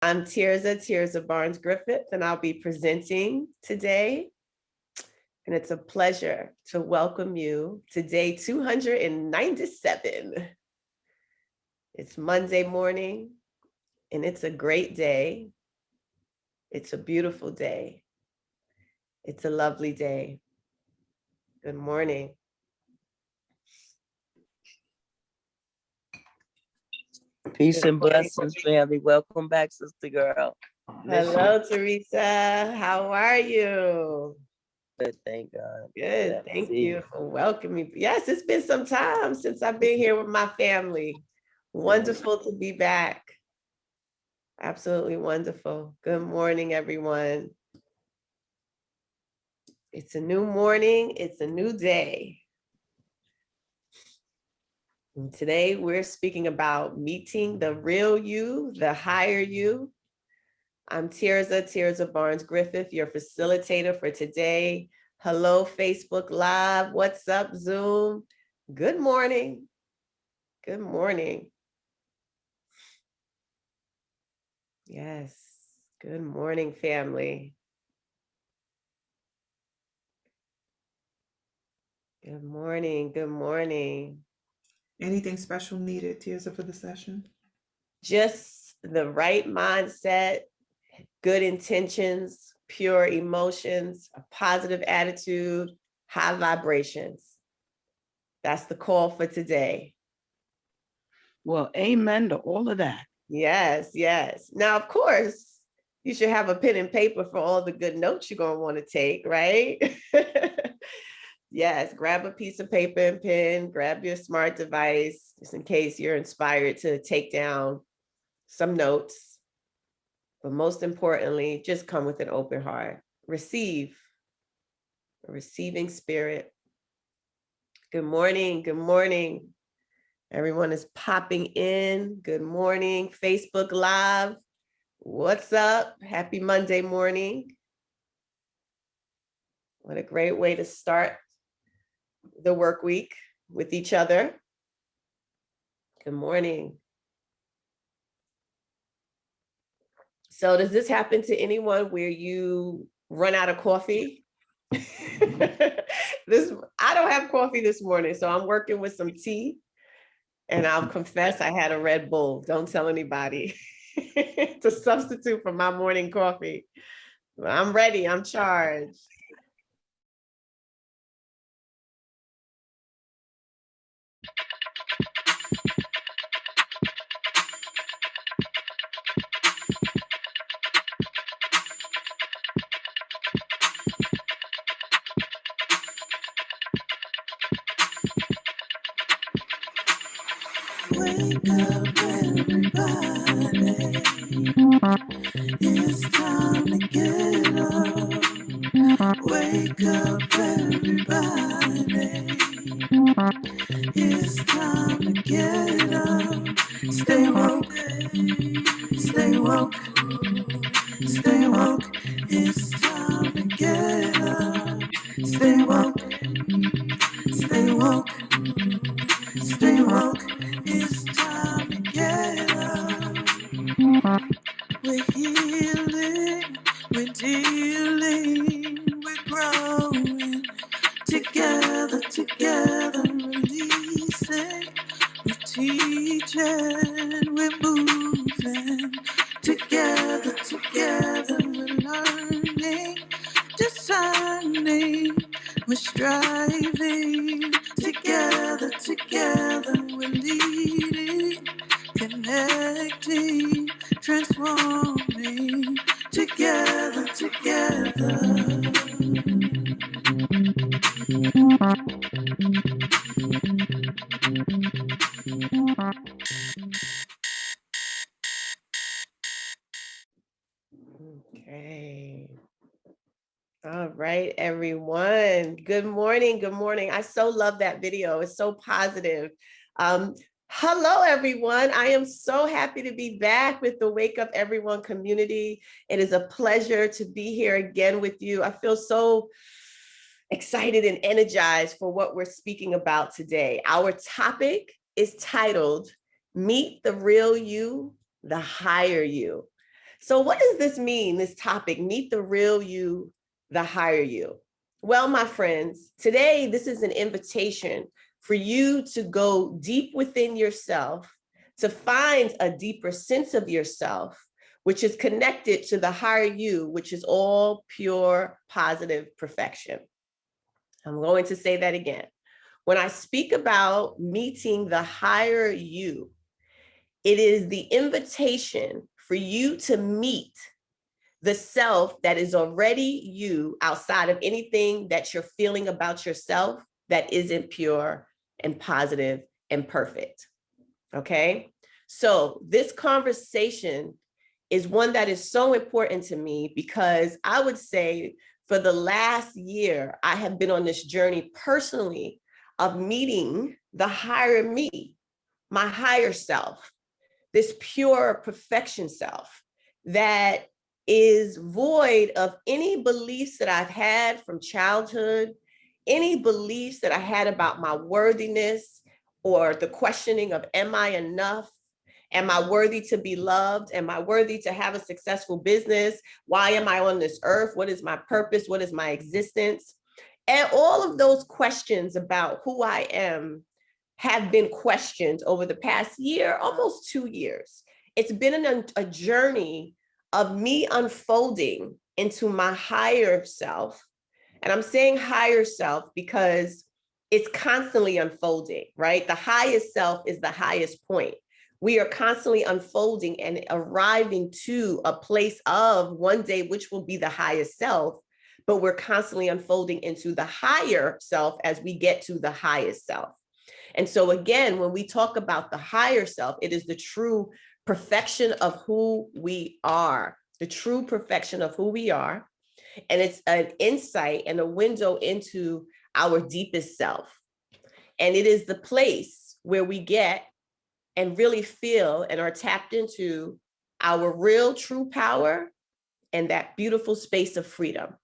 I'm Tirza Barnes-Griffith, and I'll be presenting today. And it's a pleasure to welcome you to day 297. It's Monday morning, and it's a great day. It's a beautiful day. It's a lovely day. Good morning. Peace and blessings, family. Welcome back, sister girl. Hello, Tirza. How are you? Good, thank God. Good. Thank you for welcoming me. Yes, it's been some time since I've been here with my family. Wonderful to be back. Absolutely wonderful. Good morning, everyone. It's a new morning. It's a new day. And today we're speaking about meeting the real you, the higher you. I'm Tirza Barnes-Griffith, your facilitator for today. Hello, Facebook Live. What's up, Zoom? Good morning. Good morning. Yes. Good morning, family. Good morning. Good morning. Anything special needed, Tirza, for the session? Just the right mindset, good intentions, pure emotions, a positive attitude, high vibrations. That's the call for today. Well, amen to all of that. Yes, yes. Now, of course, you should have a pen and paper for all the good notes you're going to want to take, right? Yes, grab a piece of paper and pen, grab your smart device, just in case you're inspired to take down some notes. But most importantly, just come with an open heart. Receive, a receiving spirit. Good morning, good morning. Everyone is popping in. Good morning, Facebook Live. What's up? Happy Monday morning. What a great way to start the work week with each other. Good morning. So does this happen to anyone where you run out of coffee? I don't have coffee this morning, so I'm working with some tea. And I'll confess I had a Red Bull. Don't tell anybody. To substitute for my morning coffee. I'm ready. I'm charged. Wake up, everybody. It's time to get up. Wake up, everybody. It's time to get up. Stay woke. Stay woke. Stay woke. It's time to get up. Stay woke. Stay woke. Stay woke. It's time to get up. We're healing, we're dealing, we're growing. Together, together, releasing. We're teaching, we're moving. Together, together, we're learning, discerning, we're striving. Together, together, we're leading, connecting, transforming. Together, together. Okay. All right, everyone. Good morning. Good morning. I so love that video. It's so positive. Hello, everyone. I am so happy to be back with the Wake Up Everyone community. It is a pleasure to be here again with you. I feel so excited and energized for what we're speaking about today. Our topic is titled, Meet the Real You, the Higher You. So what does this mean, this topic, meet the real you, the higher you? Well, my friends, today this is an invitation for you to go deep within yourself, to find a deeper sense of yourself, which is connected to the higher you, which is all pure, positive perfection. I'm going to say that again. When I speak about meeting the higher you, it is the invitation for you to meet the self that is already you outside of anything that you're feeling about yourself that isn't pure and positive and perfect. Okay? So this conversation is one that is so important to me because I would say for the last year, I have been on this journey personally of meeting the higher me, my higher self, this pure perfection self that is void of any beliefs that I've had from childhood, any beliefs that I had about my worthiness or the questioning of, am I enough? Am I worthy to be loved? Am I worthy to have a successful business? Why am I on this earth? What is my purpose? What is my existence? And all of those questions about who I am have been questioned over the past year, almost 2 years. It's been a journey of me unfolding into my higher self. And I'm saying higher self because it's constantly unfolding, right? The highest self is the highest point. We are constantly unfolding and arriving to a place of one day, which will be the highest self, but we're constantly unfolding into the higher self as we get to the highest self. And so again, when we talk about the higher self, it is the true perfection of who we are, the true perfection of who we are. And it's an insight and a window into our deepest self. And it is the place where we get and really feel and are tapped into our real true power and that beautiful space of freedom.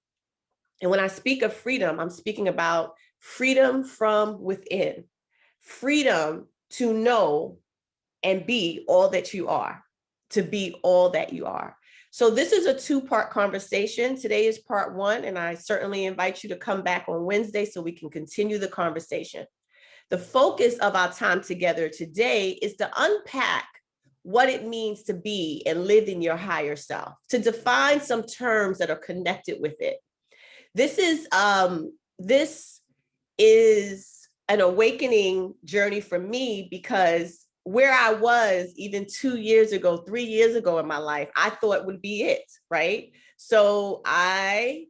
And when I speak of freedom, I'm speaking about freedom from within, freedom to know and be all that you are, to be all that you are. So this is a 2-part conversation. Today is part 1, and I certainly invite you to come back on Wednesday so we can continue the conversation. The focus of our time together today is to unpack what it means to be and live in your higher self, to define some terms that are connected with it. This is an awakening journey for me because where I was even 2 years ago, 3 years ago in my life, I thought would be it, right? So I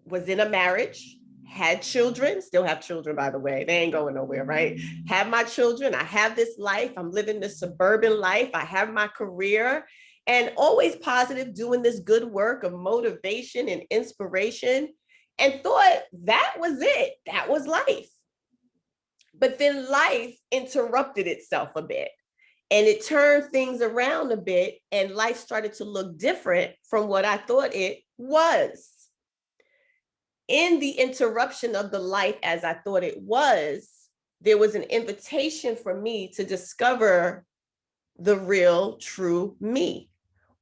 was in a marriage, had children, still have children, by the way, they ain't going nowhere, right? Have my children, I have this life, I'm living this suburban life, I have my career, and always positive, doing this good work of motivation and inspiration, and thought that was it, that was life. But then life interrupted itself a bit and it turned things around a bit, and life started to look different from what I thought it was. In the interruption of the life as I thought it was, there was an invitation for me to discover the real, true me,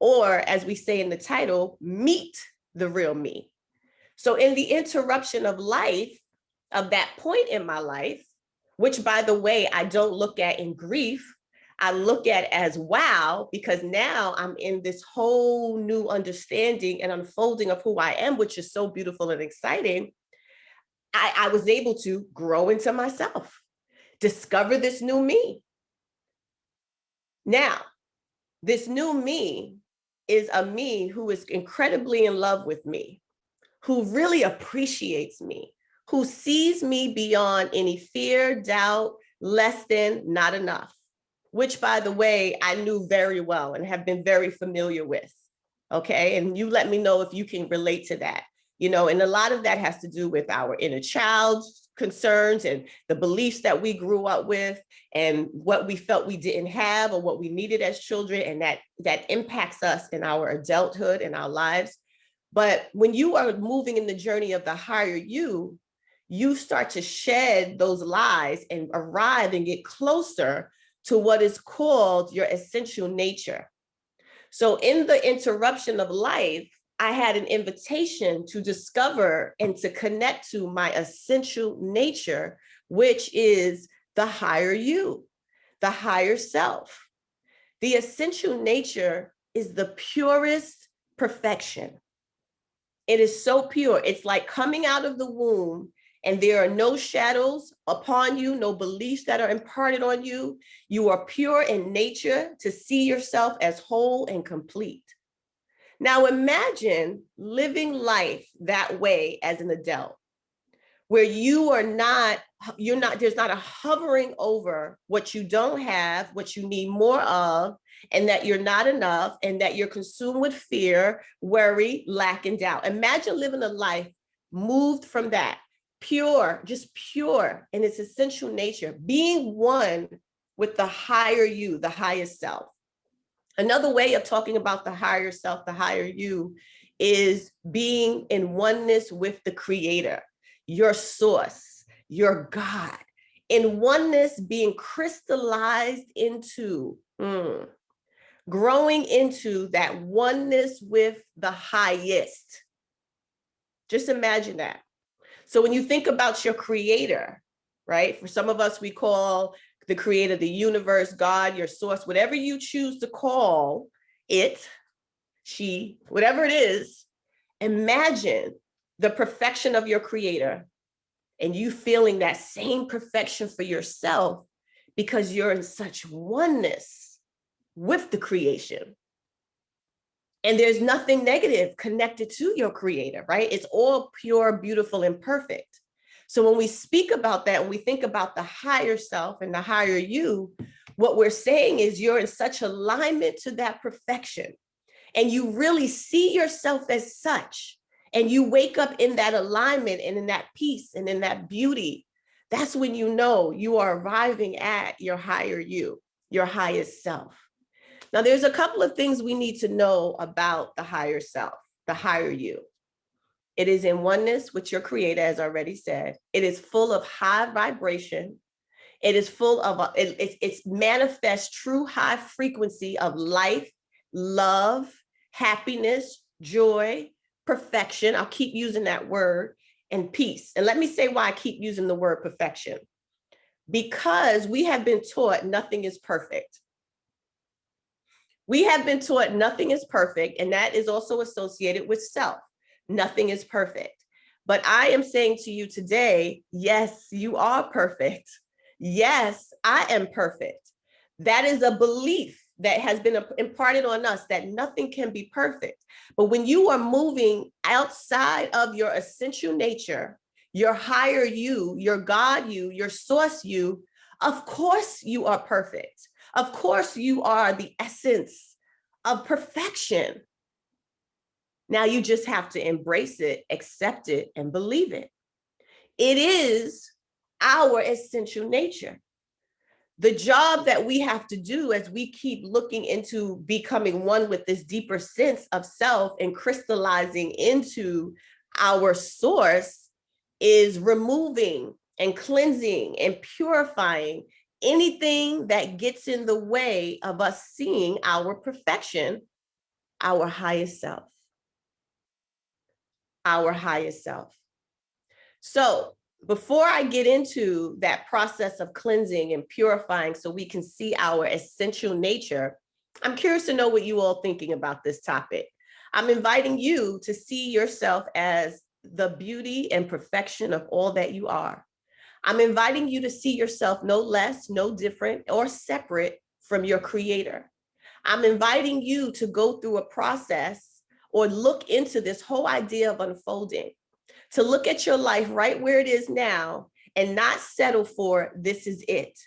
or as we say in the title, meet the real me. So in the interruption of life, of that point in my life, which by the way, I don't look at in grief, I look at as wow, because now I'm in this whole new understanding and unfolding of who I am, which is so beautiful and exciting. I was able to grow into myself, discover this new me. Now, this new me is a me who is incredibly in love with me, who really appreciates me, who sees me beyond any fear, doubt, less than, not enough, which by the way, I knew very well and have been very familiar with, okay? And you let me know if you can relate to that, you know, and a lot of that has to do with our inner child concerns and the beliefs that we grew up with and what we felt we didn't have or what we needed as children, and that impacts us in our adulthood and our lives. But when you are moving in the journey of the higher you start to shed those lies and arrive and get closer to what is called your essential nature. So in the interruption of life, I had an invitation to discover and to connect to my essential nature, which is the higher you, the higher self. The essential nature is the purest perfection. It is so pure. It's like coming out of the womb and there are no shadows upon you, no beliefs that are imparted on you. You are pure in nature to see yourself as whole and complete. Now imagine living life that way as an adult, where there's not a hovering over what you don't have, what you need more of, and that you're not enough, and that you're consumed with fear, worry, lack, and doubt. Imagine living a life moved from that, pure, just pure in its essential nature, being one with the higher you, the highest self. Another way of talking about the higher self, the higher you, is being in oneness with the creator, your source, your God, in oneness, being crystallized into, growing into that oneness with the highest. Just imagine that. So when you think about your creator, right? For some of us, we call the creator, the universe, God, your source, whatever you choose to call it, she, whatever it is, imagine the perfection of your creator and you feeling that same perfection for yourself because you're in such oneness with the creation. And there's nothing negative connected to your creator, right? It's all pure, beautiful, and perfect. So when we speak about that, when we think about the higher self and the higher you, what we're saying is you're in such alignment to that perfection and you really see yourself as such, and you wake up in that alignment and in that peace and in that beauty. That's when you know you are arriving at your higher you, your highest self. Now, there's a couple of things we need to know about the higher self, the higher you. It is in oneness with your creator, as I already said. It is full of high vibration. It is full of, it's manifest true high frequency of life, love, happiness, joy, perfection. I'll keep using that word, and peace. And let me say why I keep using the word perfection. Because we have been taught nothing is perfect. We have been taught nothing is perfect, and that is also associated with self. Nothing is perfect. But I am saying to you today, yes, you are perfect. Yes, I am perfect. That is a belief that has been imparted on us that nothing can be perfect. But when you are moving outside of your essential nature, your higher you, your God you, your source you, of course you are perfect. Of course you are the essence of perfection. Now you just have to embrace it, accept it, and believe it. It is our essential nature. The job that we have to do as we keep looking into becoming one with this deeper sense of self and crystallizing into our source is removing and cleansing and purifying anything that gets in the way of us seeing our perfection, our highest self. Our highest self. So before I get into that process of cleansing and purifying so we can see our essential nature, I'm curious to know what you all thinking about this topic. I'm inviting you to see yourself as the beauty and perfection of all that you are. I'm inviting you to see yourself no less, no different, or separate from your creator. I'm inviting you to go through a process or look into this whole idea of unfolding, to look at your life right where it is now and not settle for this is it,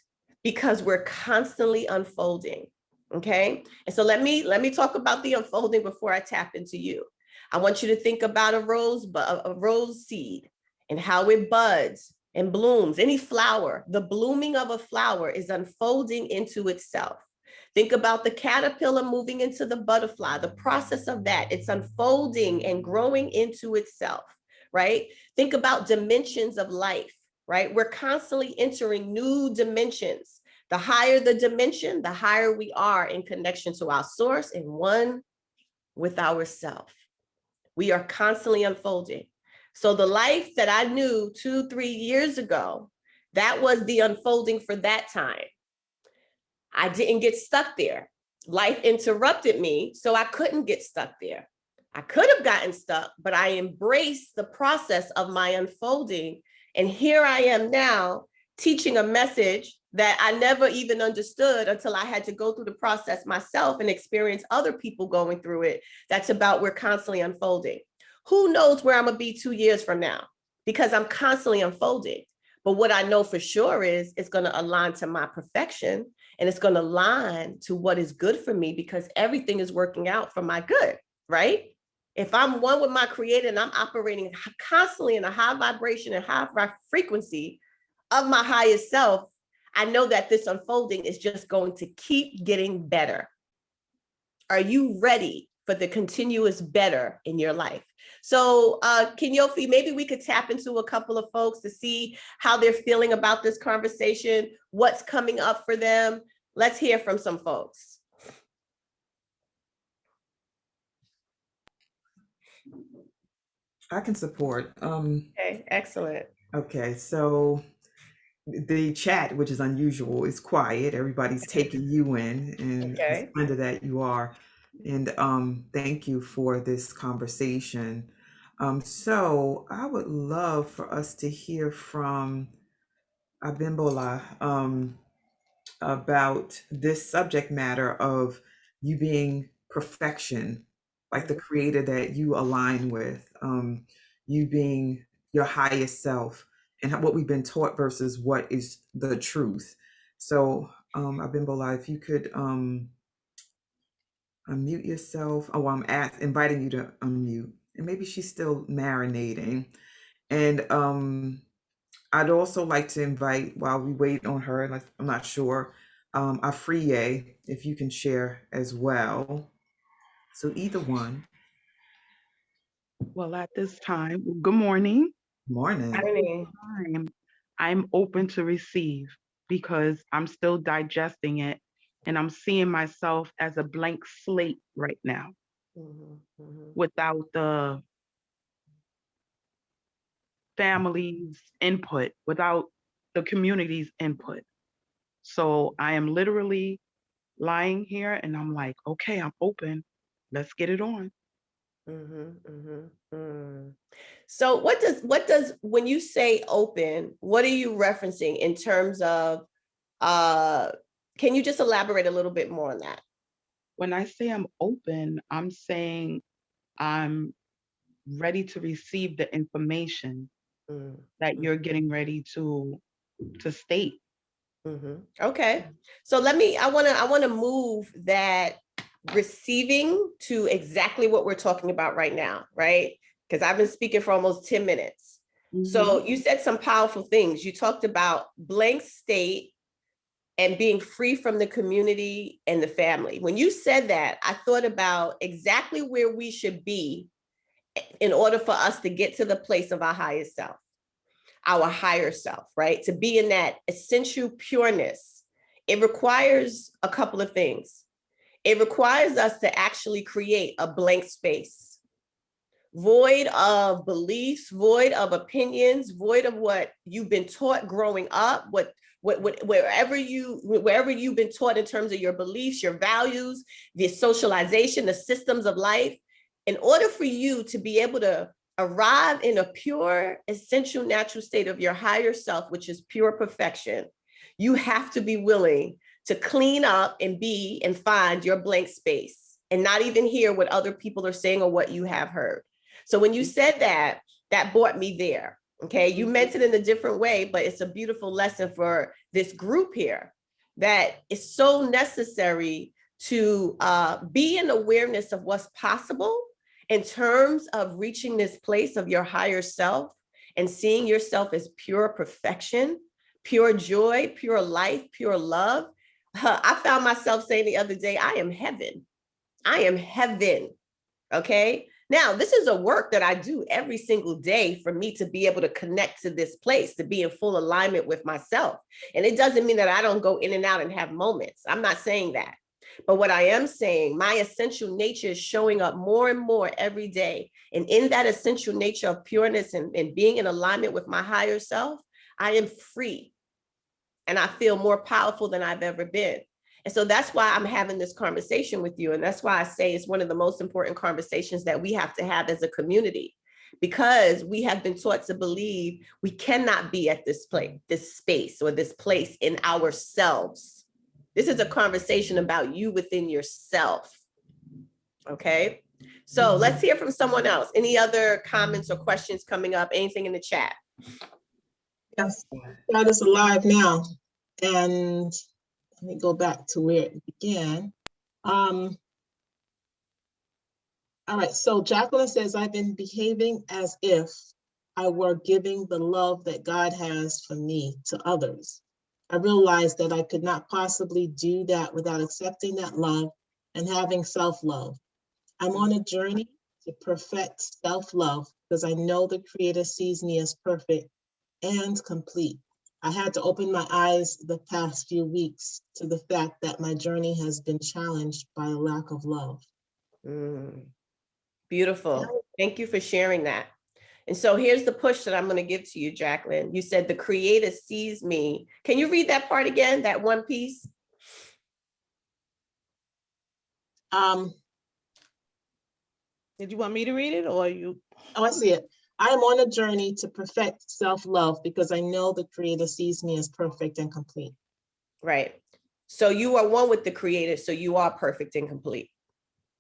because we're constantly unfolding, okay? And so let me talk about the unfolding before I tap into you. I want you to think about a rose seed and how it buds and blooms. Any flower, the blooming of a flower is unfolding into itself. Think about the caterpillar moving into the butterfly, the process of that, it's unfolding and growing into itself, right? Think about dimensions of life, right? We're constantly entering new dimensions. The higher the dimension, the higher we are in connection to our source and one with ourself. We are constantly unfolding. So the life that I knew 2-3 years ago, that was the unfolding for that time. I didn't get stuck there. Life interrupted me, so I couldn't get stuck there. I could have gotten stuck, but I embraced the process of my unfolding. And here I am now teaching a message that I never even understood until I had to go through the process myself and experience other people going through it. That's about we're constantly unfolding. Who knows where I'm gonna be 2 years from now? Because I'm constantly unfolding. But what I know for sure is it's gonna align to my perfection, and it's gonna align to what is good for me, because everything is working out for my good, right? If I'm one with my creator and I'm operating constantly in a high vibration and high frequency of my highest self, I know that this unfolding is just going to keep getting better. Are you ready for the continuous better in your life? So Kenyofi, maybe we could tap into a couple of folks to see how they're feeling about this conversation, what's coming up for them. Let's hear from some folks. I can support. Okay, excellent. Okay, so the chat, which is unusual, is quiet. Everybody's taking you in, and Okay. it's under that you are. And thank you for this conversation. So I would love for us to hear from Abimbola about this subject matter of you being perfection, like the creator that you align with, you being your highest self, and what we've been taught versus what is the truth. So Abimbola, if you could unmute yourself. Oh, inviting you to unmute, and maybe she's still marinating. And I'd also like to invite, while we wait on her, like, I'm not sure, Afriye, if you can share as well. So either one. Well, at this time, good morning. Morning. At this time, I'm open to receive because I'm still digesting it, and I'm seeing myself as a blank slate right now, without the family's input, without the community's input. So I am literally lying here and I'm like, okay, I'm open. Let's get it on. So what does when you say open, what are you referencing in terms of, can you just elaborate a little bit more on that? When I say I'm open, I'm saying I'm ready to receive the information that you're getting ready to state. Okay, so I want to move that receiving to exactly what we're talking about right now, right? Because I've been speaking for almost 10 minutes. So you said some powerful things. You talked about blank state and being free from the community and the family. When you said that, I thought about exactly where we should be in order for us to get to the place of our highest self, our higher self, right? To be in that essential pureness. It requires a couple of things. It requires us to actually create a blank space, void of beliefs, void of opinions, void of what you've been taught growing up, wherever you've been taught in terms of your beliefs, your values, the socialization, the systems of life. In order for you to be able to arrive in a pure, essential, natural state of your higher self, which is pure perfection, you have to be willing to clean up and be and find your blank space and not even hear what other people are saying or what you have heard. So when you said that, that brought me there. Okay, you meant it in a different way, but it's a beautiful lesson for this group here that is so necessary to be in awareness of what's possible in terms of reaching this place of your higher self and seeing yourself as pure perfection, pure joy, pure life, pure love. I found myself saying the other day, I am heaven. I am heaven. Okay. Now, this is a work that I do every single day for me to be able to connect to this place, to be in full alignment with myself. And it doesn't mean that I don't go in and out and have moments. I'm not saying that. But what I am saying, my essential nature is showing up more and more every day. And in that essential nature of pureness and being in alignment with my higher self, I am free. And I feel more powerful than I've ever been. And so that's why I'm having this conversation with you. And that's why I say it's one of the most important conversations that we have to have as a community, because we have been taught to believe we cannot be at this place, this space, or this place in ourselves. This is a conversation about you within yourself. Okay. So let's hear from someone else. Any other comments or questions coming up? Anything in the chat? Yes, God is alive now. And let me go back to where it began. All right, so Jacqueline says, I've been behaving as if I were giving the love that God has for me to others. I realized that I could not possibly do that without accepting that love and having self-love. I'm on a journey to perfect self-love because I know the Creator sees me as perfect and complete. I had to open my eyes the past few weeks to the fact that my journey has been challenged by a lack of love. Beautiful. Thank you for sharing that. And so here's the push that I'm going to give to you, Jacqueline. You said the Creator sees me. Can you read that part again, that one piece? Did you want me to read it or you? Oh, I see it. I am on a journey to perfect self-love because I know the Creator sees me as perfect and complete. Right. So you are one with the Creator, so you are perfect and complete.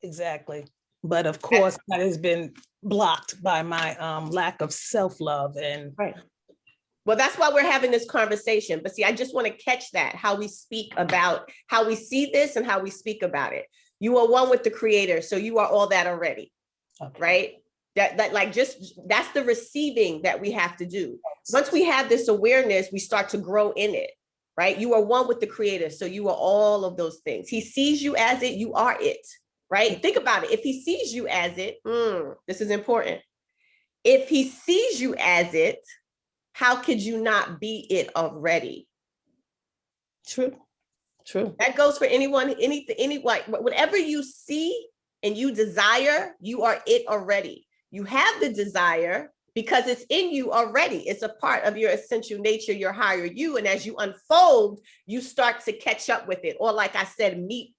Exactly. But of course, that has been blocked by my lack of self-love. And right. Well, that's why we're having this conversation. But see, I just want to catch that, how we speak about, how we see this and how we speak about it. You are one with the Creator, so you are all that already. Okay. Right. That like just that's the receiving that we have to do. Once we have this awareness, we start to grow in it, right? You are one with the Creator, so you are all of those things. He sees you as it, you are it, right? Think about it. If he sees you as it, this is important. If he sees you as it, how could you not be it already? True. That goes for anyone, any like whatever you see and you desire, you are it already. You have the desire because it's in you already. It's a part of your essential nature, your higher you. And as you unfold, you start to catch up with it. Or like I said, meet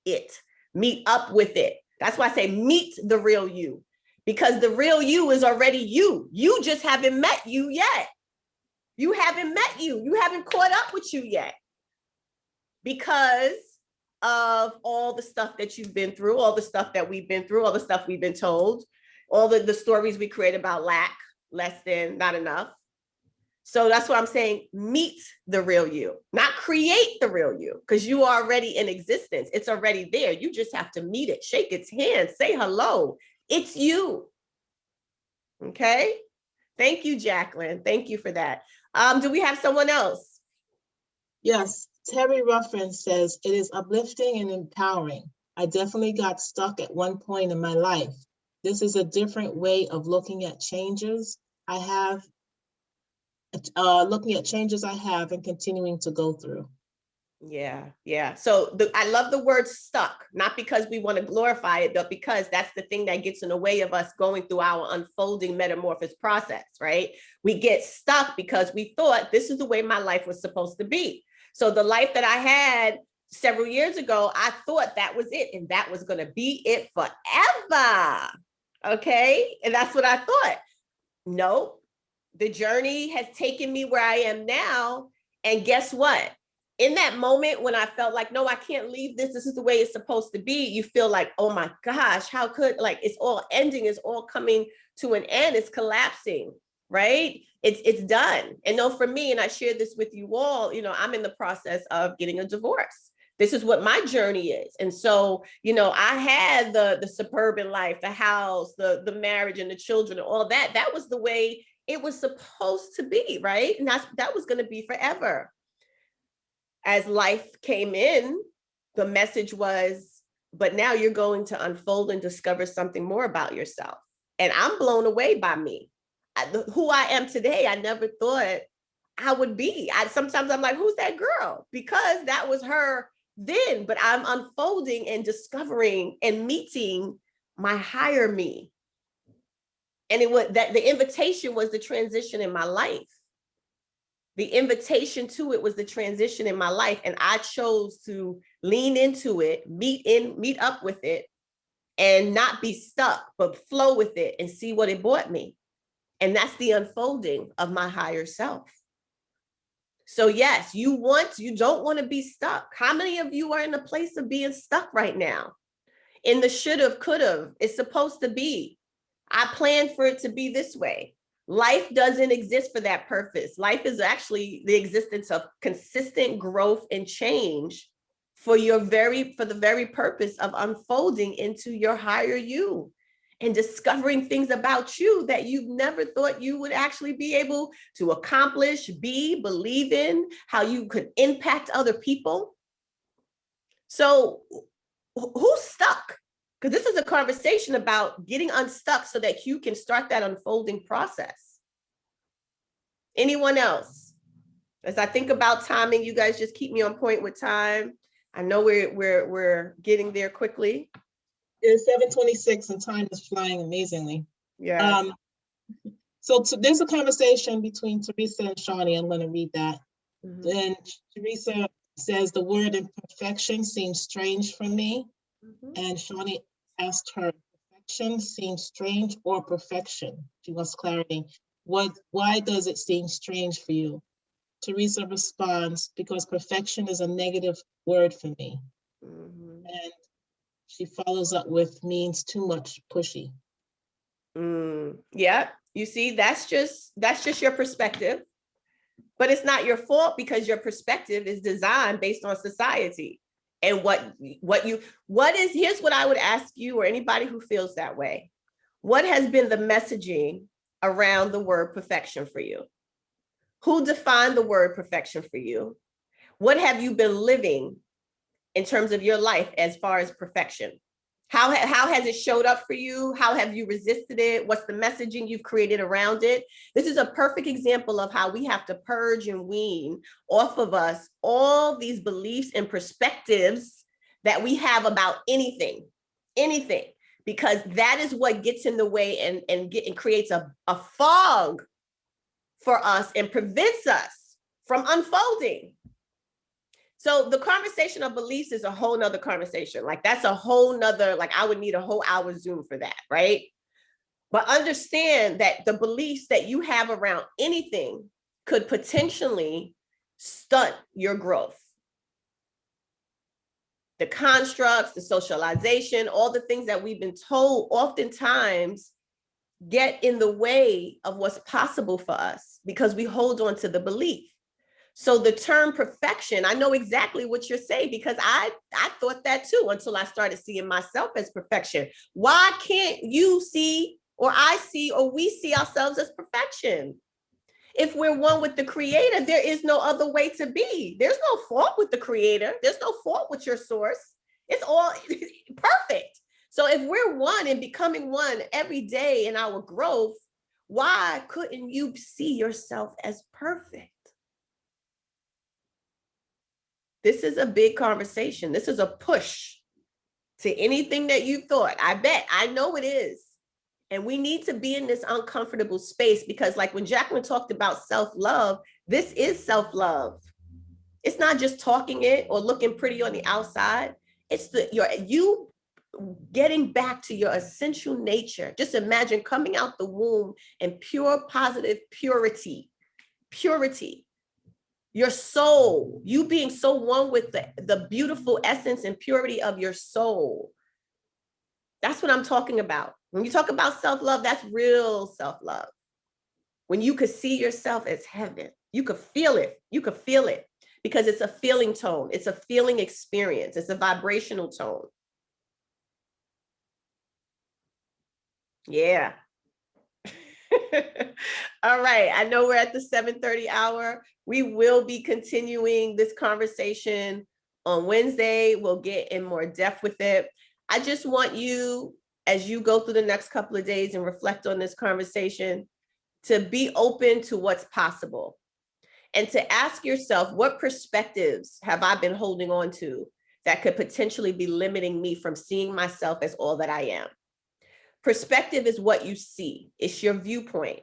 up with it. That's why I say meet the real you, because the real you is already you. You just haven't met you yet. You haven't met you. You haven't caught up with you yet because of all the stuff that you've been through, all the stuff that we've been through, all the stuff we've been told, all the stories we create about lack, less than, not enough. So that's what I'm saying. Meet the real you, not create the real you, because you are already in existence. It's already there. You just have to meet it, shake its hand, say hello. It's you. Okay. Thank you, Jacqueline. Thank you for that. Do we have someone else? Yes. Terry Ruffin says, it is uplifting and empowering. I definitely got stuck at one point in my life. This is a different way of looking at changes I have, and continuing to go through. Yeah. So I love the word stuck, not because we want to glorify it, but because that's the thing that gets in the way of us going through our unfolding metamorphosis process, right? We get stuck because we thought this is the way my life was supposed to be. So the life that I had several years ago, I thought that was it, and that was going to be it forever. Okay. And that's what I thought. No, the journey has taken me where I am now. And guess what? In that moment when I felt like, no, I can't leave this. This is the way it's supposed to be. You feel like, oh my gosh, how could, like, it's all ending. It's all coming to an end. It's collapsing, right? It's done. And no, for me, and I share this with you all, I'm in the process of getting a divorce. This is what my journey is. And so, I had the suburban life, the house, the marriage and the children and all that. That was the way it was supposed to be, right? And that was going to be forever. As life came in, the message was, but now you're going to unfold and discover something more about yourself. And I'm blown away by me. Who I am today, I never thought I would be. Sometimes I'm like, who's that girl? Because that was her then, but I'm unfolding and discovering and meeting my higher me. And it was that the invitation was the transition in my life. The invitation to it was the transition in my life. And I chose to lean into it, meet up with it, and not be stuck, but flow with it and see what it brought me. And that's the unfolding of my higher self. So yes, you don't want to be stuck. How many of you are in a place of being stuck right now? In the should have, could have, it's supposed to be. I planned for it to be this way. Life doesn't exist for that purpose. Life is actually the existence of consistent growth and change for the very purpose of unfolding into your higher you and discovering things about you that you never thought you would actually be able to accomplish, believe in, how you could impact other people. So who's stuck? Because this is a conversation about getting unstuck so that you can start that unfolding process. Anyone else? As I think about timing, you guys just keep me on point with time. I know we're getting there quickly. It's 7:26 and time is flying amazingly. Yeah. So there's a conversation between Tirza and Shawnee. I'm going to read that. Mm-hmm. And Tirza says, the word imperfection seems strange for me. Mm-hmm. And Shawnee asked her, perfection seems strange or perfection? She wants clarity. Why does it seem strange for you? Tirza responds, because perfection is a negative word for me. Mm-hmm. And she follows up with, means too much, pushy. Yeah, you see, that's just your perspective, but it's not your fault because your perspective is designed based on society. And here's what I would ask you or anybody who feels that way. What has been the messaging around the word perfection for you? Who defined the word perfection for you? What have you been living in terms of your life as far as perfection? How has it showed up for you? How have you resisted it? What's the messaging you've created around it? This is a perfect example of how we have to purge and wean off of us all these beliefs and perspectives that we have about anything, because that is what gets in the way and creates a fog for us and prevents us from unfolding. So the conversation of beliefs is a whole nother conversation. Like that's a whole nother, like I would need a whole hour Zoom for that, right? But understand that the beliefs that you have around anything could potentially stunt your growth. The constructs, the socialization, all the things that we've been told oftentimes get in the way of what's possible for us because we hold on to the belief. So the term perfection, I know exactly what you're saying because I thought that too until I started seeing myself as perfection. Why can't you see or I see or we see ourselves as perfection? If we're one with the creator, there is no other way to be. There's no fault with the creator. There's no fault with your source. It's all perfect. So if we're one and becoming one every day in our growth, why couldn't you see yourself as perfect? This is a big conversation. This is a push to anything that you thought. I know it is. And we need to be in this uncomfortable space because like when Jacqueline talked about self-love, this is self-love. It's not just talking it or looking pretty on the outside. It's you getting back to your essential nature. Just imagine coming out the womb in pure, positive purity. Your soul, you being so one with the beautiful essence and purity of your soul. That's what I'm talking about. When you talk about self-love, that's real self-love. When you could see yourself as heaven, you could feel it. You could feel it because it's a feeling tone. It's a feeling experience. It's a vibrational tone. Yeah. All right. I know we're at the 7:30 hour. We will be continuing this conversation on Wednesday. We'll get in more depth with it. I just want you, as you go through the next couple of days and reflect on this conversation, to be open to what's possible and to ask yourself, what perspectives have I been holding on to that could potentially be limiting me from seeing myself as all that I am? Perspective is what you see. It's your viewpoint.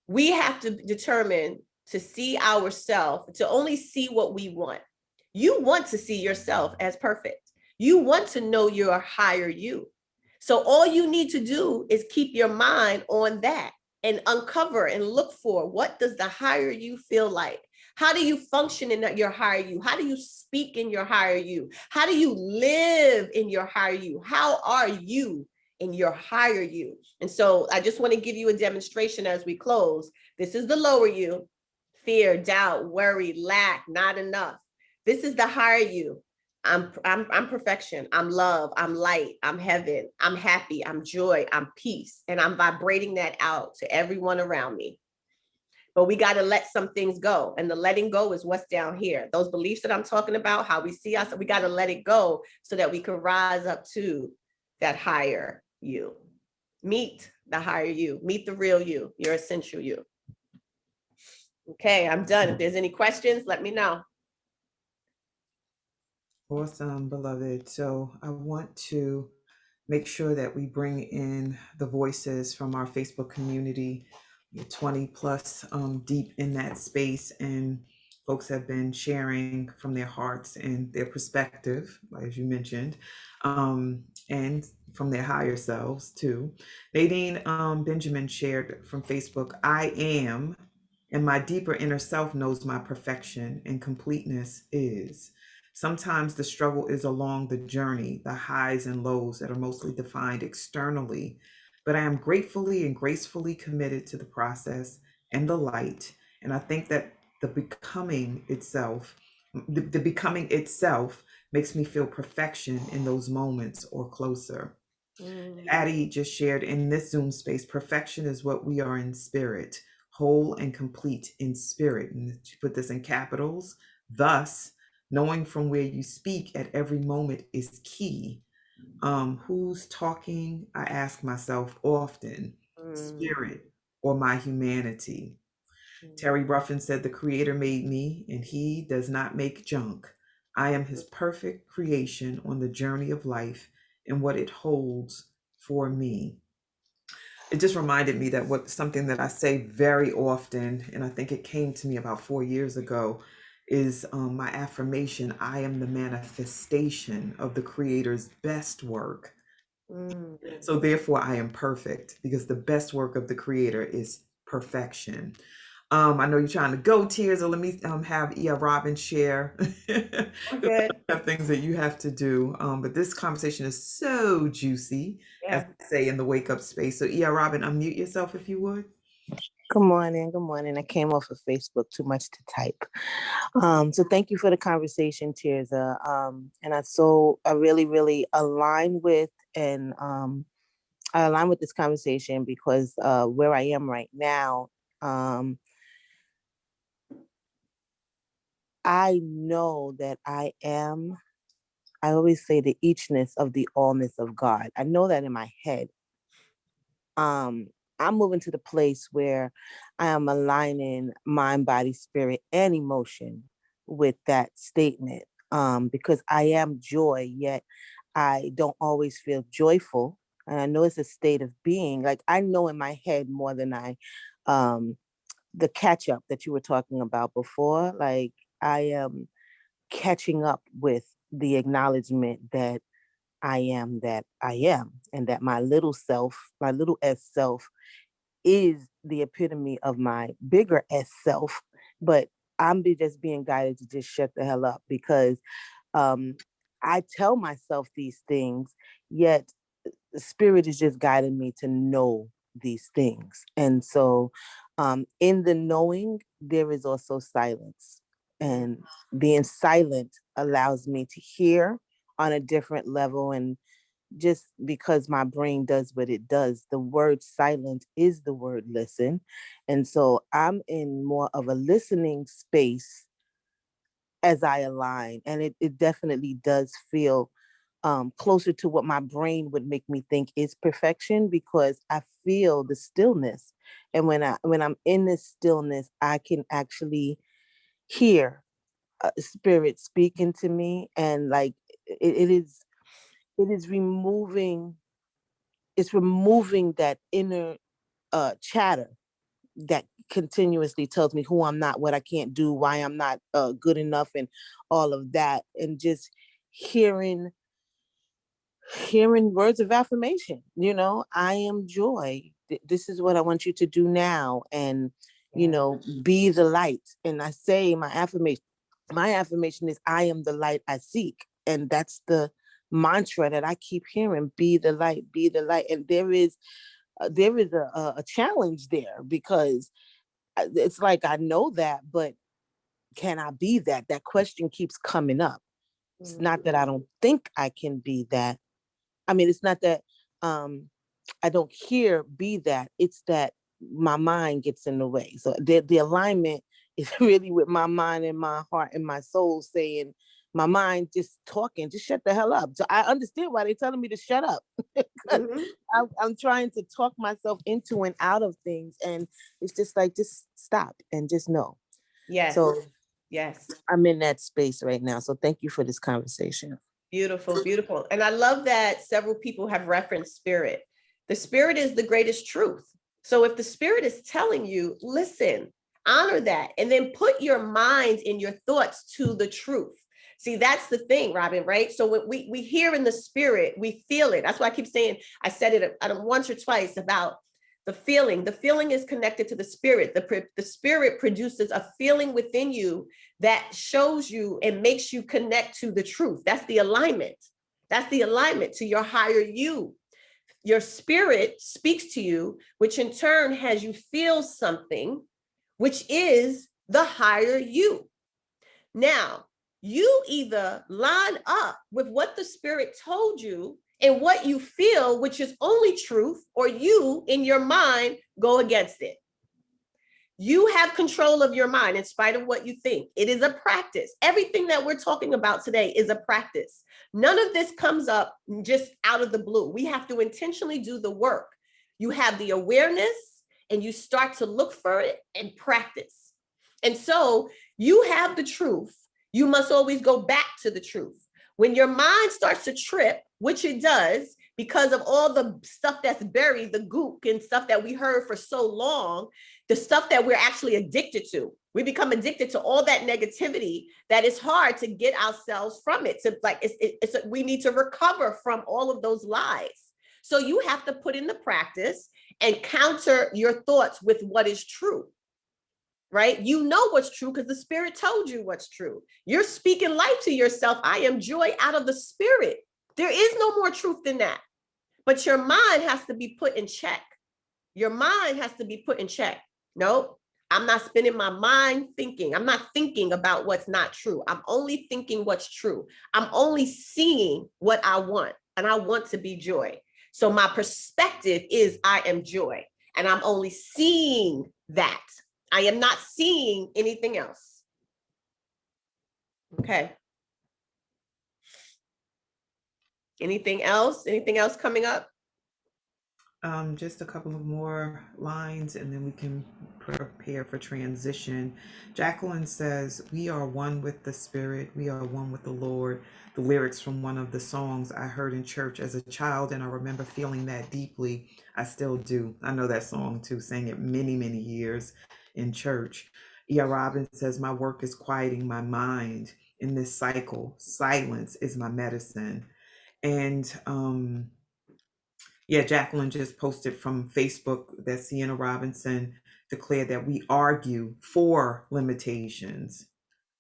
We have to determine to see ourselves, to only see what we want. You want to see yourself as perfect. You want to know your higher you. So all you need to do is keep your mind on that and uncover and look for, what does the higher you feel like? How do you function in your higher you? How do you speak in your higher you? How do you live in your higher you? How are you in your higher you? And so I just want to give you a demonstration as we close. This is the lower you: fear, doubt, worry, lack, not enough. This is the higher you. I'm perfection. I'm love. I'm light. I'm heaven. I'm happy. I'm joy. I'm peace. And I'm vibrating that out to everyone around me. But we got to let some things go. And the letting go is what's down here. Those beliefs that I'm talking about, how we see us, we got to let it go so that we can rise up to that higher you. Meet the higher you. Meet the real you, your essential you. Okay, I'm done. If there's any questions, let me know. Awesome, beloved. So I want to make sure that we bring in the voices from our Facebook community. We're 20 plus deep in that space, and folks have been sharing from their hearts and their perspective, as you mentioned, and from their higher selves too. Nadine Benjamin shared from Facebook, I am, and my deeper inner self knows my perfection and completeness is. Sometimes the struggle is along the journey, the highs and lows that are mostly defined externally, but I am gratefully and gracefully committed to the process and the light. And I think that the becoming itself, the becoming itself makes me feel perfection in those moments or closer. Addie just shared in this Zoom space, perfection is what we are in spirit, whole and complete in spirit. And she put this in capitals. Thus, knowing from where you speak at every moment is key. Who's talking? I ask myself often, spirit or my humanity. Terry Ruffin said, the creator made me and he does not make junk. I am his perfect creation on the journey of life and what it holds for me. It just reminded me that something that I say very often, and I think it came to me about 4 years ago, is my affirmation: I am the manifestation of the creator's best work. So therefore I am perfect, because the best work of the creator is perfection. I know you're trying to go, Tirza. Let me have Robin share. Good. Have things that you have to do. But this conversation is so juicy, as I say in the wake up space. So Robin, unmute yourself if you would. Good morning. Good morning. I came off of Facebook, too much to type. So thank you for the conversation, Tirza. And I really, really align with this conversation because where I am right now, I know that I always say the eachness of the allness of God. I know that in my head. I'm moving to the place where I am aligning mind, body, spirit, and emotion with that statement. Because I am joy, yet I don't always feel joyful. And I know it's a state of being. Like I know in my head more than the catch up that you were talking about before. Like I am catching up with the acknowledgement that I am, and that my little S self is the epitome of my bigger S self. But I'm just being guided to just shut the hell up, because I tell myself these things, yet the spirit is just guiding me to know these things. And so in the knowing, there is also silence. And being silent allows me to hear on a different level. And just because my brain does what it does, the word silent is the word listen. And so I'm in more of a listening space as I align. And it definitely does feel closer to what my brain would make me think is perfection, because I feel the stillness. And when I'm in this stillness, I can actually hear spirit speaking to me, and like it is removing that inner chatter that continuously tells me who I'm not, what I can't do, why I'm not good enough, and all of that, and just hearing words of affirmation. I am joy. This is what I want you to do now, and be the light. And I say my affirmation is, I am the light I seek. And that's the mantra that I keep hearing: be the light, be the light. And there is a challenge there, because it's like, I know that, but can I be that? That question keeps coming up. It's not that I don't think I can be that. I mean, it's not that I don't hear be that. It's that my mind gets in the way. So the alignment is really with my mind and my heart and my soul saying, my mind just talking, just shut the hell up. So I understand why they're telling me to shut up. I'm trying to talk myself into and out of things. And it's just like, just stop and just know. Yes. So yes. I'm in that space right now. So thank you for this conversation. Beautiful, beautiful. And I love that several people have referenced spirit. The spirit is the greatest truth. So if the spirit is telling you, listen, honor that, and then put your mind and your thoughts to the truth. See, that's the thing, Robin, right? So when we hear in the spirit, we feel it. That's why I keep saying, I said it once or twice about the feeling. The feeling is connected to the spirit. The spirit produces a feeling within you that shows you and makes you connect to the truth. That's the alignment. That's the alignment to your higher you. Your spirit speaks to you, which in turn has you feel something, which is the higher you. Now, you either line up with what the spirit told you and what you feel, which is only truth, or you in your mind go against it. You have control of your mind in spite of what you think. It is a practice. Everything that we're talking about today is a practice. None of this comes up just out of the blue. We have to intentionally do the work. You have the awareness and you start to look for it and practice. And so you have the truth. You must always go back to the truth. When your mind starts to trip, which it does, because of all the stuff that's buried, the gook and stuff that we heard for so long, the stuff that we're actually addicted to. We become addicted to all that negativity that it's hard to get ourselves from it. So like we need to recover from all of those lies. So you have to put in the practice and counter your thoughts with what is true. Right? You know what's true because the spirit told you what's true. You're speaking life to yourself. I am joy out of the spirit. There is no more truth than that. But your mind has to be put in check. Your mind has to be put in check. Nope, I'm not spending my mind thinking. I'm not thinking about what's not true. I'm only thinking what's true. I'm only seeing what I want, and I want to be joy. So my perspective is I am joy, and I'm only seeing that. I am not seeing anything else. Okay. Anything else? Anything else coming up? Just a couple of more lines and then we can prepare for transition. Jacqueline says, we are one with the Spirit. We are one with the Lord. The lyrics from one of the songs I heard in church as a child, and I remember feeling that deeply. I still do. I know that song too, sang it many, many years in church. Robin says, my work is quieting my mind in this cycle. Silence is my medicine. And Jacqueline just posted from Facebook that Sienna Robinson declared that we argue for limitations.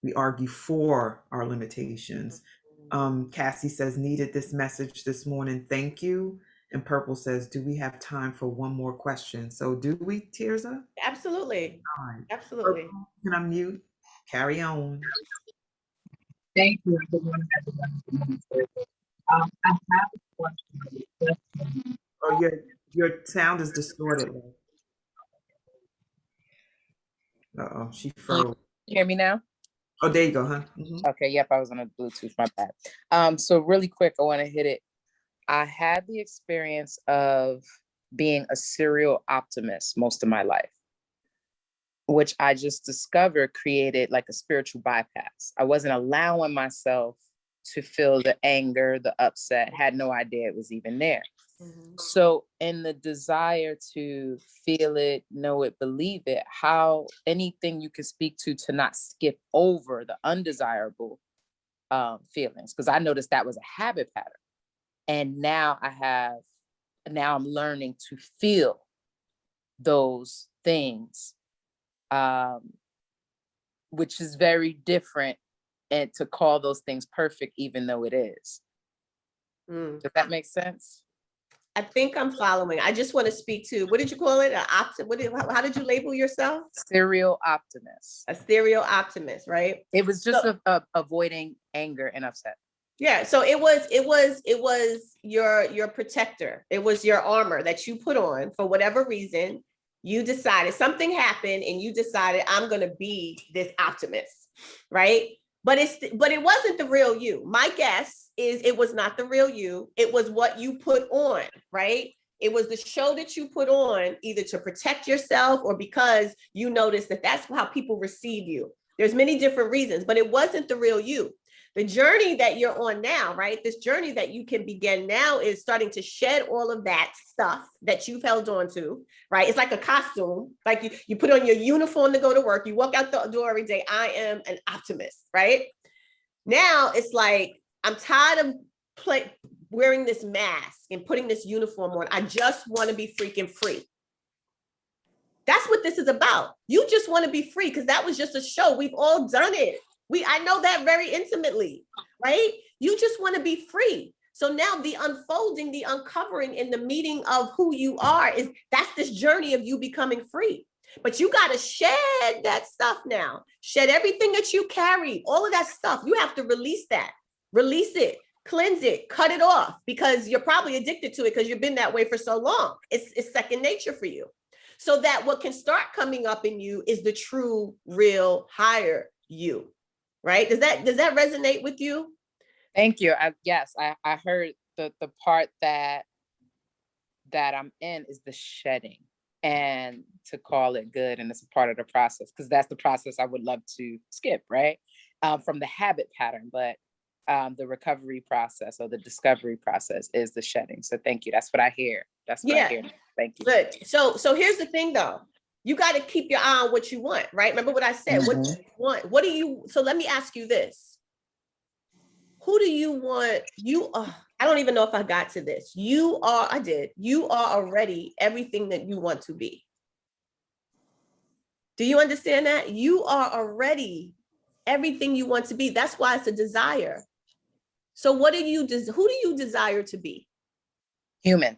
We argue for our limitations. Cassie says, needed this message this morning. Thank you. And Purple says, do we have time for one more question? So do we, Tirza? Absolutely. All right. Absolutely. Purple, can I mute? Carry on. Thank you, everyone. I have a question. Oh, your sound is distorted. Uh-oh, she froze. You hear me now? Oh, there you go, huh? Mhm. Okay, yep, I was on a Bluetooth, my bad. So really quick, I want to hit it. I had the experience of being a serial optimist most of my life, which I just discovered created like a spiritual bypass. I wasn't allowing myself to feel the anger, the upset, had no idea it was even there. So in the desire to feel it, know it, believe it, how anything you can speak to not skip over the undesirable feelings, because I noticed that was a habit pattern. And now I'm learning to feel those things, which is very different, and to call those things perfect, even though it is. Does that make sense? I think I'm following. I just want to speak to, what did you call it? How did you label yourself? Serial optimist. A serial optimist, right? It was just avoiding anger and upset. Yeah, so it was your protector. It was your armor that you put on for whatever reason. You decided something happened and you decided, I'm going to be this optimist, right? But it wasn't the real you. My guess is it was not the real you. It was what you put on, right? It was the show that you put on either to protect yourself or because you noticed that that's how people receive you. There's many different reasons, but it wasn't the real you. The journey that you're on now, right? This journey that you can begin now is starting to shed all of that stuff that you've held on to, right? It's like a costume. Like you put on your uniform to go to work. You walk out the door every day. I am an optimist, right? Now it's like, I'm tired of wearing this mask and putting this uniform on. I just want to be freaking free. That's what this is about. You just want to be free because that was just a show. We've all done it. I know that very intimately, right? You just want to be free. So now the unfolding, the uncovering, and the meeting of who you are that's this journey of you becoming free. But you got to shed that stuff now. Shed everything that you carry, all of that stuff. You have to release that. Release it, cleanse it, cut it off, because you're probably addicted to it because you've been that way for so long. It's second nature for you. So that what can start coming up in you is the true, real, higher you. Right? Does that resonate with you? Thank you. I heard the part that I'm in is the shedding, and to call it good, and it's a part of the process, because that's the process I would love to skip, right? From the habit pattern, but the recovery process or the discovery process is the shedding. So thank you. That's what I hear. That's what I hear. Thank you. Good. So here's the thing though. You got to keep your eye on what you want, right? Remember what I said, what do you want? What do you, so let me ask you this. Who do you want? I don't even know if I got to this. You are already everything that you want to be. Do you understand that? You are already everything you want to be. That's why it's a desire. So who do you desire to be? Human.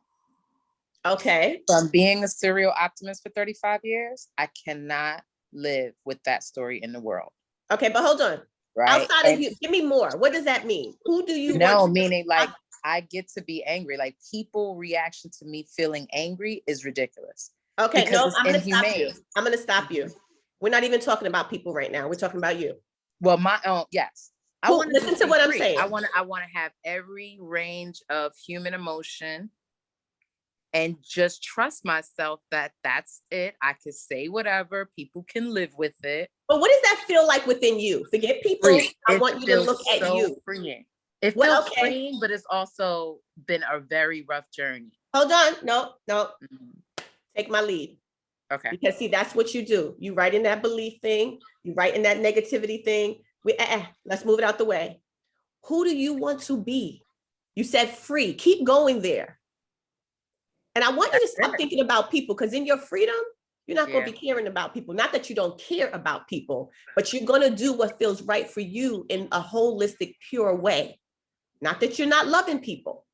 Okay. From being a serial optimist for 35 years, I cannot live with that story in the world. Okay, but hold on. Right. Outside of you, give me more. What does that mean? Who do you want? No, meaning like I get to be angry. Like people reaction to me feeling angry is ridiculous. Okay, no, I'm gonna stop you. I'm gonna stop you. We're not even talking about people right now. We're talking about you. Well, my own, yes. I want to listen to what I'm saying. I want to have every range of human emotion and just trust myself that that's it. I can say whatever, people can live with it. But what does that feel like within you? Forget people. I want you to look at you. Freeing. It feels freeing, but it's also been a very rough journey. Hold on. No. Take my lead. Okay. Because see, that's what you do. You write in that belief thing. You write in that negativity thing. Let's move it out the way. Who do you want to be? You said free. Keep going there. And I want you to stop thinking about people, because in your freedom, you're not going to be caring about people. Not that you don't care about people, but you're going to do what feels right for you in a holistic, pure way. Not that you're not loving people.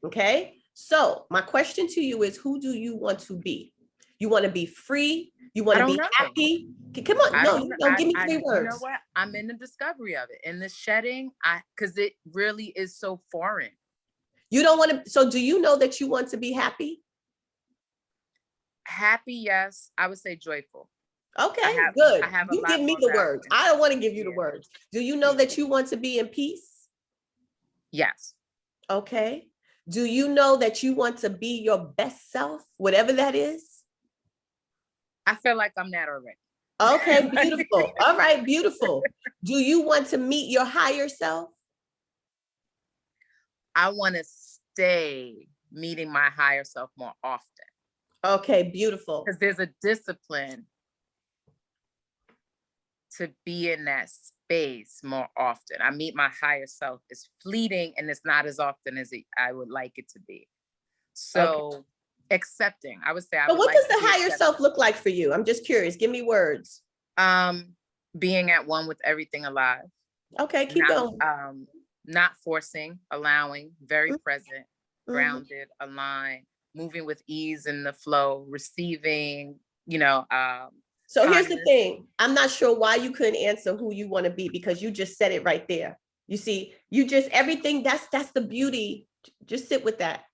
Okay. So my question to you is, who do you want to be? You want to be free? You want to be happy? Come on. Give me 3 words. You know what? I'm in the discovery of it. In the shedding, because it really is so foreign. You don't want to. So do you know that you want to be happy? Happy, yes. I would say joyful. Okay, good. I have a You lot give me more the value words. in I don't want to give you the Yeah. words. Do you know that you want to be in peace? Yes. Okay. Do you know that you want to be your best self, whatever that is? I feel like I'm that already. Okay, beautiful. All right, beautiful. Do you want to meet your higher self? I want to stay meeting my higher self more often Okay, beautiful. because there's a discipline to be in that space more often. I meet my higher self. It's fleeting and it's not as often as I would like it to be. So accepting, I would say I But would what like does to the be higher self accepting. look like for you? I'm just curious. Give me words. Being at one with everything alive. Okay, keep going. Not forcing, allowing, very Mhm. present, Mhm. grounded, aligned, moving with ease in the flow, receiving, So here's the kindness. thing. I'm not sure why you couldn't answer who you want to be because you just said it right there. You see, you just everything that's the beauty. Just sit with that,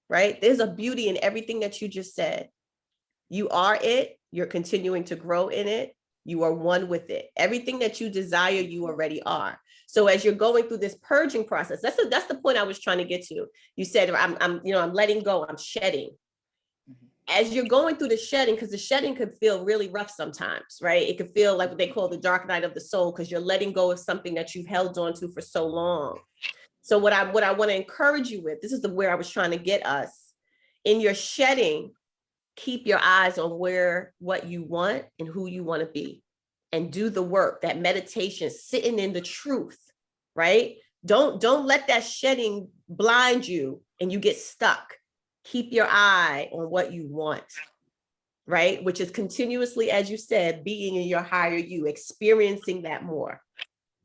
right? There's a beauty in everything that you just said. You are it. You're continuing to grow in it. You are one with it. Everything that you desire, you already are. So as you're going through this purging process, that's the point I was trying to get to. You said I'm letting go. I'm shedding. As you're going through the shedding, because the shedding could feel really rough sometimes, right? It could feel like what they call the dark night of the soul, because you're letting go of something that you've held on to for so long. So what I want to encourage you with, this is where I was trying to get us. In your shedding, keep your eyes on what you want and who you want to be, and do the work, that meditation, sitting in the truth, right? Don't let that shedding blind you and you get stuck. Keep your eye on what you want, right? Which is continuously, as you said, being in your higher you, experiencing that more.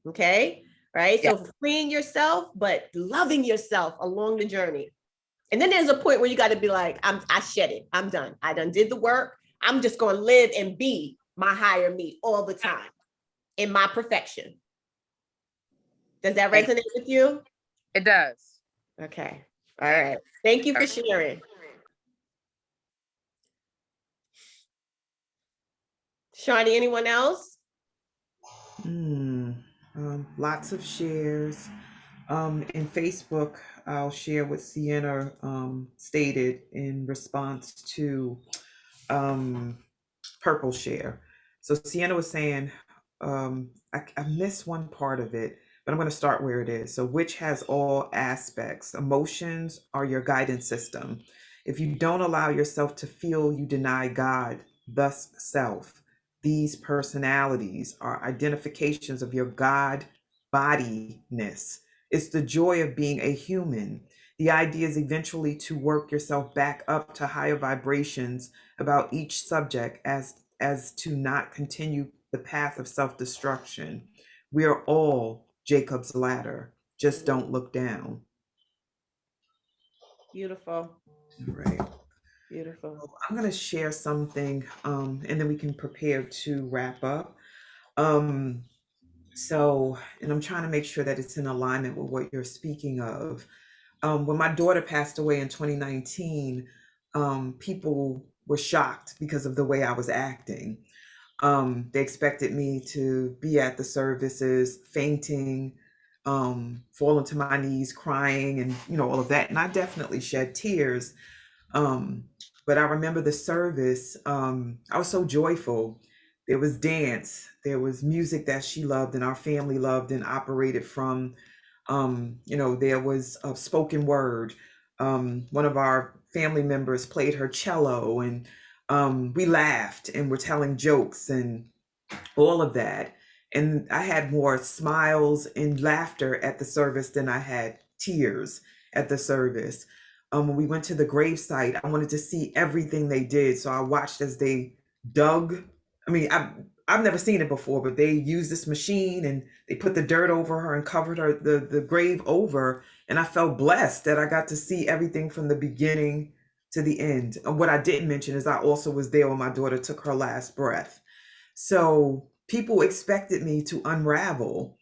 Okay. Right. Yeah. So freeing yourself, but loving yourself along the journey. And then there's a point where you got to be like, I shed it. I'm done. I done did the work. I'm just going to live and be my higher me all the time in my perfection. Does that resonate with you? It does. Okay. All right. Thank you for sharing. Shawnee, anyone else? Lots of shares. In Facebook, I'll share what Sienna stated in response to Purple share. So Sienna was saying, I missed one part of it, but I'm going to start where it is. So, which has all aspects? Emotions are your guidance system. If you don't allow yourself to feel, you deny God, thus self. These personalities are identifications of your God bodiness. It's the joy of being a human. The idea is eventually to work yourself back up to higher vibrations about each subject as to not continue the path of self-destruction. We are all Jacob's ladder. Just don't look down. Beautiful. All right. Beautiful. I'm going to share something and then we can prepare to wrap up. So, and I'm trying to make sure that it's in alignment with what you're speaking of. When my daughter passed away in 2019, people were shocked because of the way I was acting. They expected me to be at the services, fainting, falling to my knees, crying, and all of that. And I definitely shed tears. But I remember the service. I was so joyful. There was dance. There was music that she loved and our family loved and operated from. There was a spoken word. One of our family members played her cello, and we laughed and were telling jokes and all of that. And I had more smiles and laughter at the service than I had tears at the service. When we went to the gravesite, I wanted to see everything they did. So I watched as they dug. I mean, I've never seen it before, but they used this machine and they put the dirt over her and covered her the grave over. And I felt blessed that I got to see everything from the beginning to the end. And what I didn't mention is I also was there when my daughter took her last breath. So people expected me to unravel.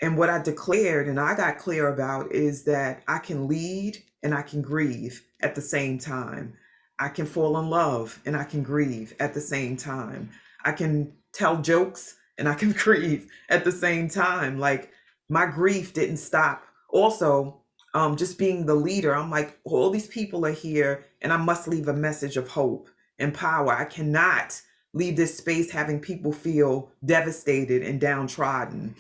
And what I declared and I got clear about is that I can lead and I can grieve at the same time. I can fall in love and I can grieve at the same time. I can tell jokes and I can grieve at the same time. Like my grief didn't stop. Also, just being the leader, I'm like, all these people are here and I must leave a message of hope and power. I cannot leave this space having people feel devastated and downtrodden.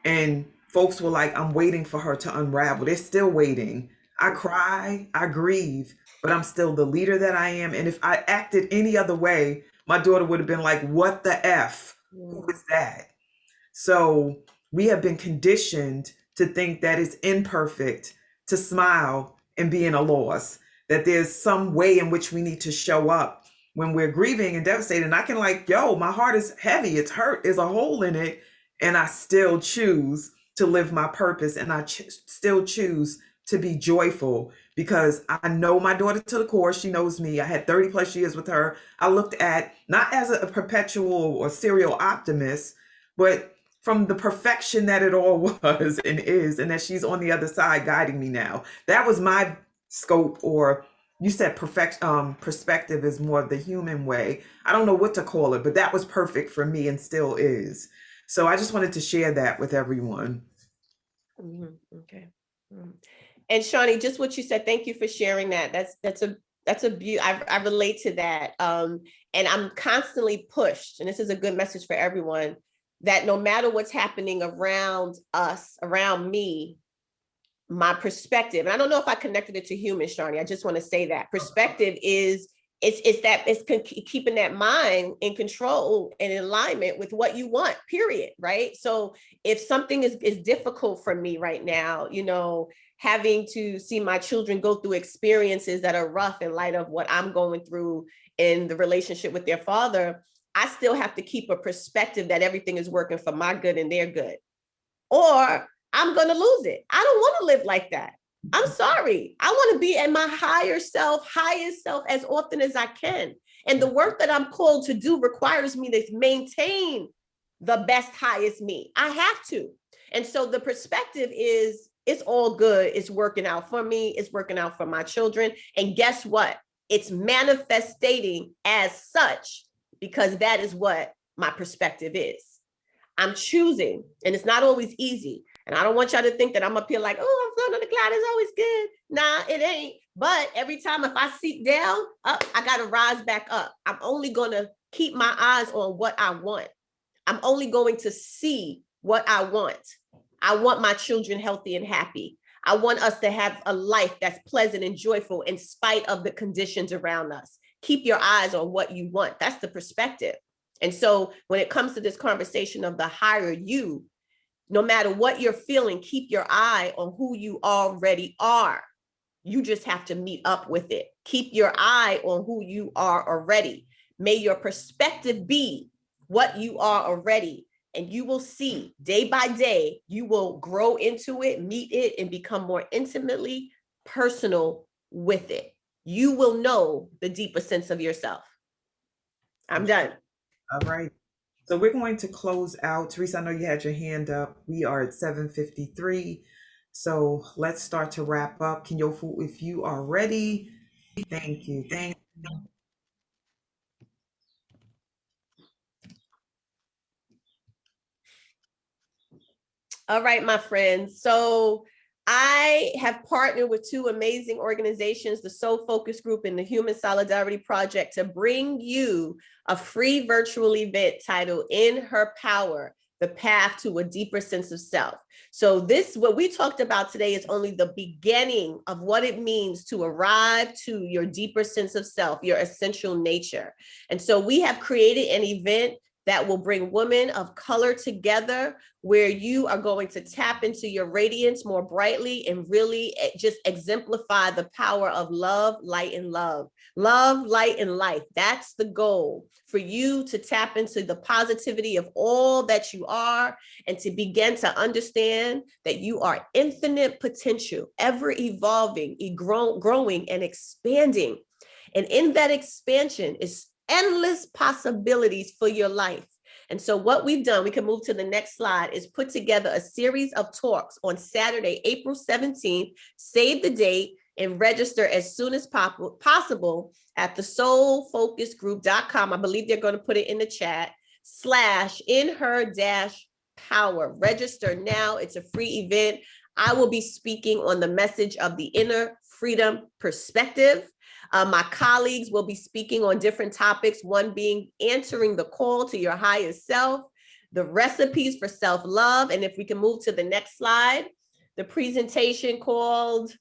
And folks were like, I'm waiting for her to unravel. They're still waiting. I cry, I grieve, but I'm still the leader that I am. And if I acted any other way, my daughter would have been like, what the F? Who is that? So we have been conditioned to think that it's imperfect to smile and be in a loss, that there's some way in which we need to show up when we're grieving and devastated. And I can like, yo, my heart is heavy, it's hurt, there's a hole in it. And I still choose to live my purpose, and I still choose to be joyful because I know my daughter to the core. She knows me. I had 30 plus years with her. I looked at not as a perpetual or serial optimist, but from the perfection that it all was and is, and that she's on the other side guiding me now. That was my scope, or you said perspective is more of the human way. I don't know what to call it, but that was perfect for me and still is. So I just wanted to share that with everyone. Okay. And Shawnee, just what you said, thank you for sharing that. That's a beauty. I relate to that. And I'm constantly pushed, and this is a good message for everyone, that no matter what's happening around us, around me, my perspective, and I don't know if I connected it to human, Shawnee, I just want to say that perspective is, it's keeping that mind in control and in alignment with what you want, period, right? So if something is difficult for me right now, you know, having to see my children go through experiences that are rough in light of what I'm going through in the relationship with their father, I still have to keep a perspective that everything is working for my good and their good, or I'm going to lose it. I don't want to live like that. I'm sorry. I want to be in my highest self as often as I can. And the work that I'm called to do requires me to maintain the best, highest me. I have to. And so the perspective is, it's all good. It's working out for me. It's working out for my children. And guess what? It's manifesting as such, because that is what my perspective is. I'm choosing, and it's not always easy. And I don't want y'all to think that I'm up here like, oh, I'm floating on the cloud, it's always good. Nah, it ain't. But every time if I seek down, up, I got to rise back up. I'm only going to keep my eyes on what I want. I'm only going to see what I want. I want my children healthy and happy. I want us to have a life that's pleasant and joyful in spite of the conditions around us. Keep your eyes on what you want. That's the perspective. And so when it comes to this conversation of the higher you, no matter what you're feeling, keep your eye on who you already are. You just have to meet up with it. Keep your eye on who you are already. May your perspective be what you are already. And you will see day by day, you will grow into it, meet it, and become more intimately personal with it. You will know the deeper sense of yourself. I'm done. All right. So we're going to close out. Tirza, I know you had your hand up. We are at 7:53. So let's start to wrap up. Kenyofu, if you are ready. Thank you. Thank you. All right, my friends. So I have partnered with two amazing organizations, the Soul Focus Group and the Human Solidarity Project, to bring you a free virtual event titled In Her Power, the Path to a Deeper Sense of Self. So this, what we talked about today, is only the beginning of what it means to arrive to your deeper sense of self, your essential nature. And so we have created an event that will bring women of color together, where you are going to tap into your radiance more brightly and really just exemplify the power of love, light, and love. Love, light, and life. That's the goal, for you to tap into the positivity of all that you are and to begin to understand that you are infinite potential, ever evolving, growing, and expanding. And in that expansion is endless possibilities for your life. And so what we've done, we can move to the next slide, is put together a series of talks on Saturday, April 17th. Save the date and register as soon as possible at thesoulfocusgroup.com. I believe they're going to put it in the chat. /InHer-Power. Register now. It's a free event. I will be speaking on the message of the inner freedom perspective. My colleagues will be speaking on different topics, one being answering the call to your highest self, the recipes for self-love. And if we can move to the next slide, the presentation called,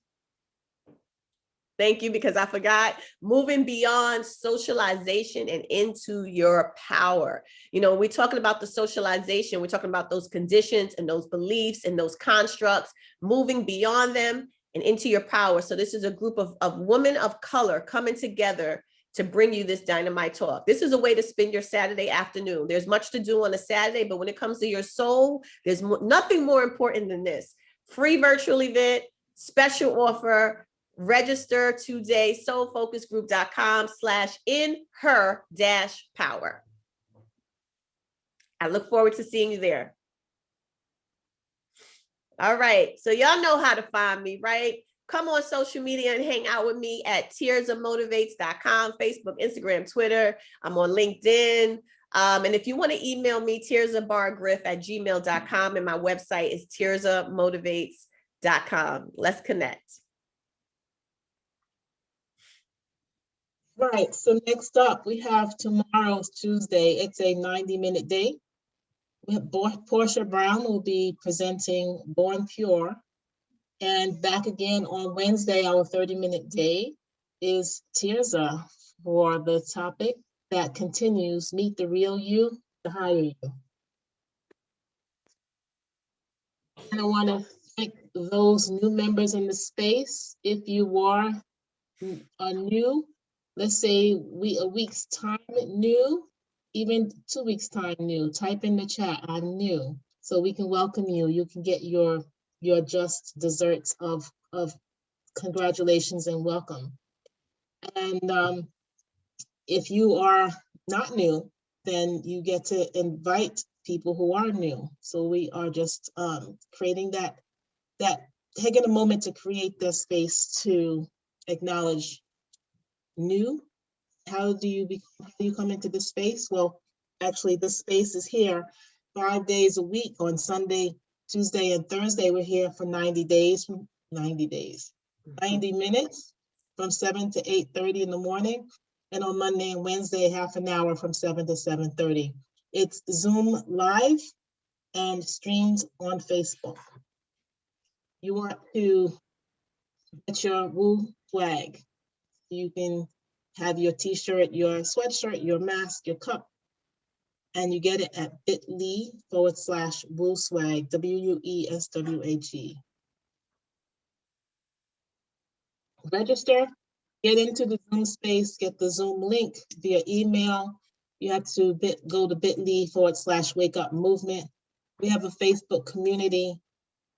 thank you, because I forgot, moving beyond socialization and into your power. You know, we're talking about the socialization, we're talking about those conditions and those beliefs and those constructs, moving beyond them and into your power. So this is a group of women of color coming together to bring you this dynamite talk. This is a way to spend your Saturday afternoon. There's much to do on a Saturday, but when it comes to your soul, there's nothing more important than this. Free virtual event, special offer. Register today, soulfocusgroup.com/InHer-Power. I look forward to seeing you there. All right, so y'all know how to find me, right? Come on social media and hang out with me at TirzaMotivates.com, Facebook, Instagram, Twitter. I'm on LinkedIn. And if you want to email me, TirzaBargriff@gmail.com, and my website is TirzaMotivates.com. Let's connect. Right, so next up, we have tomorrow's Tuesday. It's a 90-minute day. We have Portia Brown will be presenting Born Pure. And back again on Wednesday, our 30-minute day is Tirza for the topic that continues, Meet the Real You, the Higher You. And I want to thank those new members in the space. If you are new, let's say a week's time new, even 2 weeks time new, type in the chat, I'm new, so we can welcome you. You can get your just desserts of congratulations and welcome. And if you are not new, then you get to invite people who are new. So we are just creating that, taking a moment to create this space to acknowledge new. How do you come into this space? Well, actually, this space is here 5 days a week. On Sunday, Tuesday, and Thursday, we're here for 90 minutes from 7 to 8:30 in the morning. And on Monday and Wednesday, half an hour from 7 to 7:30. It's Zoom live and streamed on Facebook. You want to get your Woo flag. You can have your t-shirt, your sweatshirt, your mask, your cup, and you get it at bit.ly/WooSwag, WUESWAG. Register, get into the Zoom space, get the Zoom link via email. You have to go to bit.ly/Wake Up Movement. We have a Facebook community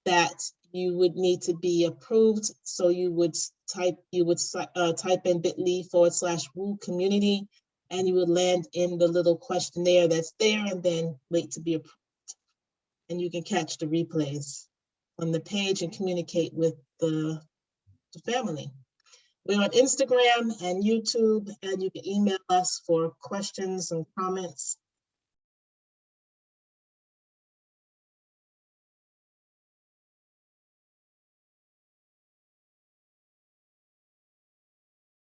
that you would need to be approved. So you would type in bit.ly/Woo Community, and you would land in the little questionnaire that's there, and then wait to be approved. And you can catch the replays on the page and communicate with the family. We're on Instagram and YouTube, and you can email us for questions and comments.